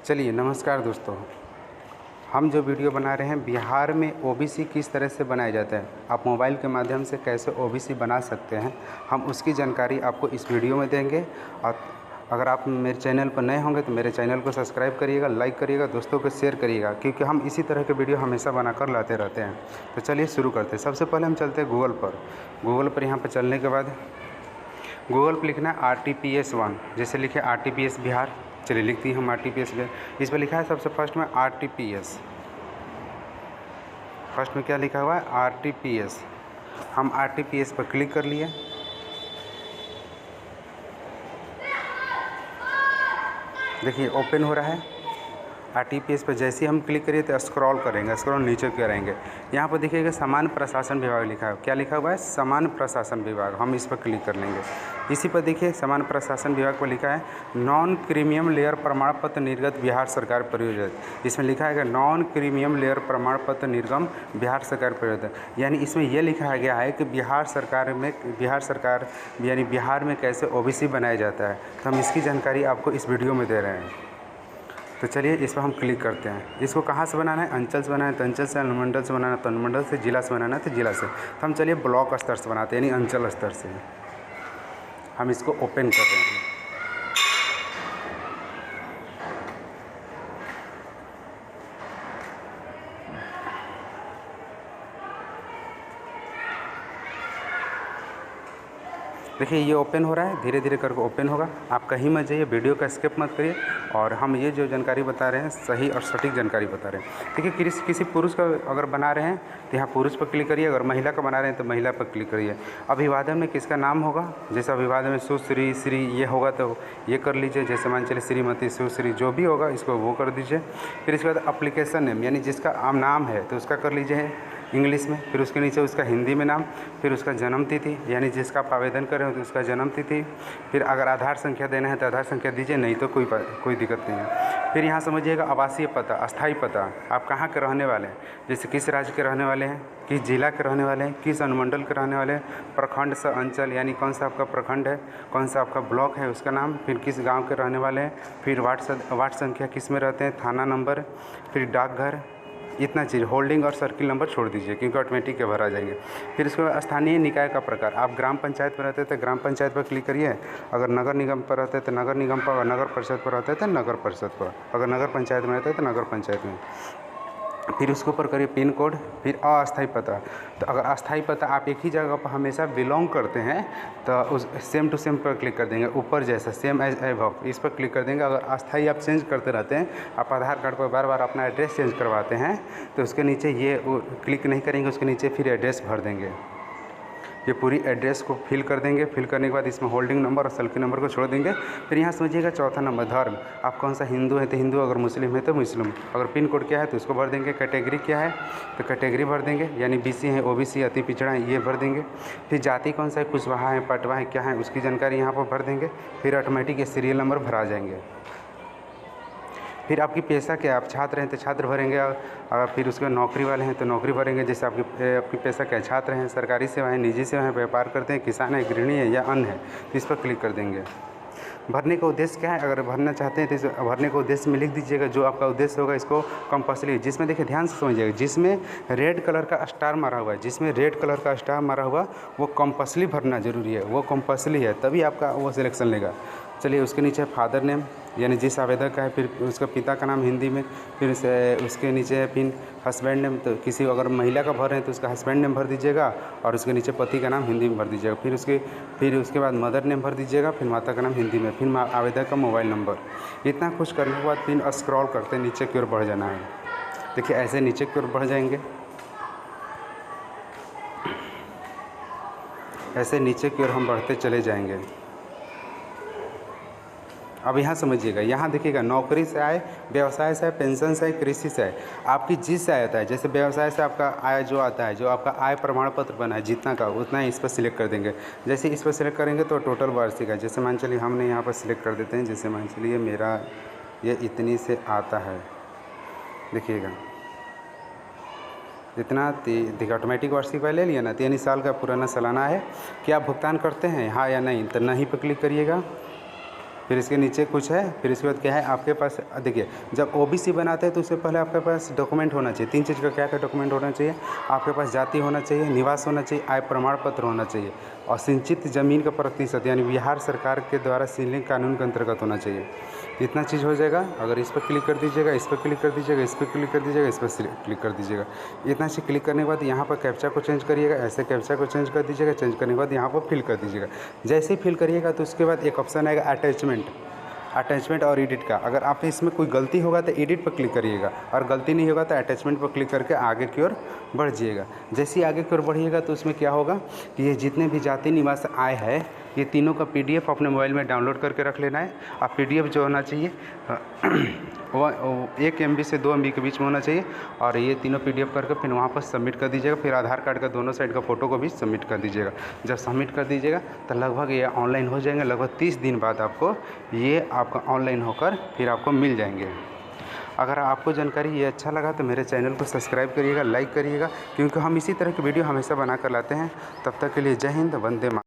चलिए नमस्कार दोस्तों, हम जो वीडियो बना रहे हैं बिहार में ओबीसी किस तरह से बनाया जाता है, आप मोबाइल के माध्यम से कैसे ओबीसी बना सकते हैं, हम उसकी जानकारी आपको इस वीडियो में देंगे। और अगर आप मेरे चैनल पर नए होंगे तो मेरे चैनल को सब्सक्राइब करिएगा, लाइक करिएगा, दोस्तों को शेयर करिएगा, क्योंकि हम इसी तरह के वीडियो हमेशा बनाकर लाते रहते हैं। तो चलिए शुरू करते हैं। सबसे पहले हम चलते हैं गूगल पर यहाँ पर चलने के बाद गूगल पर लिखना है RTPS 1, जैसे लिखे RTPS बिहार। चलिए लिखती हम RTPS बिहार। इस पर लिखा है सबसे फर्स्ट में RTPS, फर्स्ट में क्या लिखा हुआ है RTPS। हम RTPS पर क्लिक कर लिए। देखिए ओपन हो रहा है। RTPS पर जैसे ही हम क्लिक करिए तो स्क्रॉल करेंगे, स्क्रॉल नीचे करेंगे। यहाँ पर देखिएगा सामान्य प्रशासन विभाग लिखा है। क्या लिखा हुआ है? सामान्य प्रशासन विभाग। हम इस पर क्लिक कर लेंगे। इसी पर देखिए सामान्य प्रशासन विभाग पर लिखा है नॉन क्रीमियम लेयर प्रमाण पत्र निर्गत बिहार सरकार परियोजना। इसमें लिखा है कि नॉन क्रीमियम लेयर प्रमाण पत्र निर्गम बिहार सरकार परियोजना, यानी इसमें यह लिखा गया है कि बिहार सरकार यानी बिहार में कैसे ओबीसी बनाया जाता है। तो हम इसकी जानकारी आपको इस वीडियो में दे रहे हैं। तो चलिए इस पर हम क्लिक करते हैं। इसको कहाँ से बनाना है? अंचल से बनाना है तो अंचल से, अनुमंडल से बनाना है तो अनुमंडल से, जिला से बनाना है तो जिला से। तो हम चलिए ब्लॉक स्तर से बनाते हैं, यानी अंचल स्तर से। हम इसको ओपन कर रहे हैं। देखिए ये ओपन हो रहा है, धीरे धीरे करके ओपन होगा। आप कहीं मत जाइए, वीडियो का स्किप मत करिए। और हम ये जो जानकारी बता रहे हैं सही और सटीक जानकारी बता रहे हैं। देखिए किसी पुरुष का अगर बना रहे हैं तो यहाँ पुरुष पर क्लिक करिए, अगर महिला का बना रहे हैं तो महिला पर क्लिक करिए। अभिवादन में किसका नाम होगा? जैसे अभिवादन में सुश्री, श्री ये होगा तो ये कर लीजिए। जैसे मान चलिए श्रीमती, सुश्री जो भी होगा इसको वो कर दीजिए। फिर इसके बाद अप्लीकेशन नेम, यानी जिसका आम नाम है तो उसका कर लीजिए इंग्लिश में। फिर उसके नीचे उसका हिंदी में नाम, फिर उसका जन्म तिथि, यानी जिसका आप आवेदन कर रहे हो तो उसका जन्म तिथि। फिर अगर आधार संख्या देना है तो आधार संख्या दीजिए, नहीं तो कोई दिक्कत नहीं है। फिर यहाँ समझिएगा आवासीय पता, अस्थाई पता, आप कहाँ के रहने वाले हैं, जैसे किस राज्य के रहने वाले हैं, किस जिला के रहने वाले हैं, किस अनुमंडल के रहने वाले हैं, प्रखंड से अंचल, यानी कौन सा आपका प्रखंड है, कौन सा आपका ब्लॉक है उसका नाम, फिर किस गाँव के रहने वाले हैं, फिर वार्ड संख्या किस में रहते हैं, थाना नंबर, फिर डाकघर, इतना चीज़। होल्डिंग और सर्किल नंबर छोड़ दीजिए क्योंकि ऑटोमेटिक के भर आ जाएंगे। फिर उसके बाद स्थानीय निकाय का प्रकार, आप ग्राम पंचायत पर रहते हैं तो ग्राम पंचायत पर क्लिक करिए, अगर नगर निगम पर रहते हैं तो नगर निगम पर, अगर नगर परिषद पर रहते हैं तो नगर परिषद पर, अगर नगर पंचायत में रहते हैं तो नगर पंचायत में। फिर उसके ऊपर करिए पिन कोड, फिर अस्थायी पता। तो अगर अस्थायी पता आप एक ही जगह पर हमेशा बिलोंग करते हैं तो उस सेम टू सेम पर क्लिक कर देंगे, ऊपर जैसा सेम एज एबव इस पर क्लिक कर देंगे। अगर अस्थायी आप चेंज करते रहते हैं, आप आधार कार्ड पर बार बार अपना एड्रेस चेंज करवाते हैं तो उसके नीचे ये क्लिक नहीं करेंगे, उसके नीचे फिर एड्रेस भर देंगे। ये पूरी एड्रेस को फिल कर देंगे। फिल करने के बाद इसमें होल्डिंग नंबर और सर्किल नंबर को छोड़ देंगे। फिर यहाँ समझिएगा चौथा नंबर धर्म, आप कौन सा हिंदू है तो हिंदू, अगर मुस्लिम है तो मुस्लिम, अगर पिन कोड क्या है तो उसको भर देंगे। कैटेगरी क्या है तो कैटेगरी भर देंगे, यानी BC है, OBC, अति पिछड़ा है, ये भर देंगे। फिर जाति कौन सा है, कुशवाहा है, पटवा है, क्या है उसकी जानकारी यहाँ पर भर देंगे। फिर ऑटोमेटिक ये सीरियल नंबर भरा जाएंगे। फिर आपकी पेशा क्या है, आप छात्र हैं तो छात्र भरेंगे, और फिर उसके बाद नौकरी वाले हैं तो नौकरी भरेंगे। जैसे आपकी पेशा क्या है, छात्र हैं, सरकारी सेवा है, निजी सेवा है, व्यापार करते हैं, किसान है, गृहिणी है या अन्य है, तो इस पर क्लिक कर देंगे। भरने का उद्देश्य क्या है, अगर भरना चाहते हैं तो इस भरने का उद्देश्य में लिख दीजिएगा जो आपका उद्देश्य होगा। इसको कंपल्सरी, जिसमें देखिए ध्यान से समझिएगा, जिसमें रेड कलर का स्टार मारा हुआ है, जिसमें रेड कलर का स्टार मारा हुआ वो कंपल्सरी भरना जरूरी है, वो कंपल्सरी है, तभी आपका वो सिलेक्शन लेगा। चलिए उसके नीचे फादर नेम, यानी जिस आवेदक का है, फिर उसका पिता का नाम हिंदी में, फिर उसके नीचे है फिर हस्बैंड नेम, तो किसी अगर महिला का भर रहे हैं तो उसका हस्बैंड नेम भर दीजिएगा, और उसके नीचे पति का नाम हिंदी में भर दीजिएगा। फिर उसके बाद मदर नेम भर दीजिएगा, फिर माता का नाम हिंदी में, फिर आवेदक का मोबाइल नंबर। इतना कुछ करने के बाद फिर स्क्रॉल करते नीचे की ओर बढ़ जाना है। देखिए ऐसे नीचे की ओर बढ़ जाएंगे, ऐसे नीचे की ओर हम बढ़ते चले जाएंगे। अब यहाँ समझिएगा, यहाँ देखिएगा नौकरी से आए, व्यवसाय से आए, पेंशन से आए, कृषि से आए, आपकी जिस से आता है। जैसे व्यवसाय से आपका आय जो आता है, जो आपका आय प्रमाण पत्र बना है जितना का, उतना ही इस पर सिलेक्ट कर देंगे। जैसे इस पर सिलेक्ट करेंगे तो टोटल वार्षिक है। जैसे मान चलिए हमने यहाँ पर सिलेक्ट कर देते हैं, जैसे मान चलिए मेरा ये इतनी से आता है, देखिएगा जितना देखिए ऑटोमेटिक वार्षिक ले लिया ना, 3 साल का पुराना सालाना है। क्या आप भुगतान करते हैं हाँ या नहीं, तो नहीं पर क्लिक करिएगा। फिर इसके नीचे कुछ है, फिर इसके बाद क्या है आपके पास। देखिए जब ओबीसी बनाते हैं तो उससे पहले आपके पास डॉक्यूमेंट होना चाहिए। 3 चीज़ का क्या क्या डॉक्यूमेंट होना चाहिए, आपके पास जाति होना चाहिए, निवास होना चाहिए, आय प्रमाण पत्र होना चाहिए और सिंचित ज़मीन का प्रतिशत यानी बिहार सरकार के द्वारा सीलिंग कानून के अंतर्गत होना चाहिए। इतना चीज़ हो जाएगा। अगर इस पर क्लिक कर दीजिएगा, इस पर क्लिक कर दीजिएगा, इस पर क्लिक कर दीजिएगा, इस पर क्लिक कर दीजिएगा। इतना चीज़ क्लिक करने के बाद यहाँ पर कैप्चा को चेंज करिएगा, ऐसे कैप्चा को चेंज कर दीजिएगा। चेंज करने के बाद यहाँ पर फिल कर दीजिएगा। जैसे ही फिल करिएगा तो उसके बाद एक ऑप्शन आएगा अटैचमेंट और एडिट का। अगर आप इसमें कोई गलती होगा तो एडिट पर क्लिक करिएगा और गलती नहीं होगा तो अटैचमेंट पर क्लिक करके आगे की ओर बढ़ जाइएगा। जैसे ही आगे की ओर बढ़िएगा तो उसमें क्या होगा कि ये जितने भी जाति निवास आय है ये तीनों का PDF अपने मोबाइल में डाउनलोड करके रख लेना है। और PDF जो होना चाहिए वो 1 MB से 2 MB के बीच में होना चाहिए। और ये तीनों PDF करके फिर वहाँ पर सबमिट कर दीजिएगा। फिर आधार कार्ड का दोनों साइड का फ़ोटो को भी सबमिट कर दीजिएगा। जब सबमिट कर दीजिएगा तो लगभग ये ऑनलाइन हो जाएंगे। लगभग 30 दिन बाद आपको ये आपका ऑनलाइन होकर फिर आपको मिल जाएंगे। अगर आपको जानकारी ये अच्छा लगा तो मेरे चैनल को सब्सक्राइब करिएगा, लाइक करिएगा, क्योंकि हम इसी तरह की वीडियो हमेशा बना कर लाते हैं। तब तक के लिए जय हिंद, वंदे मातरम।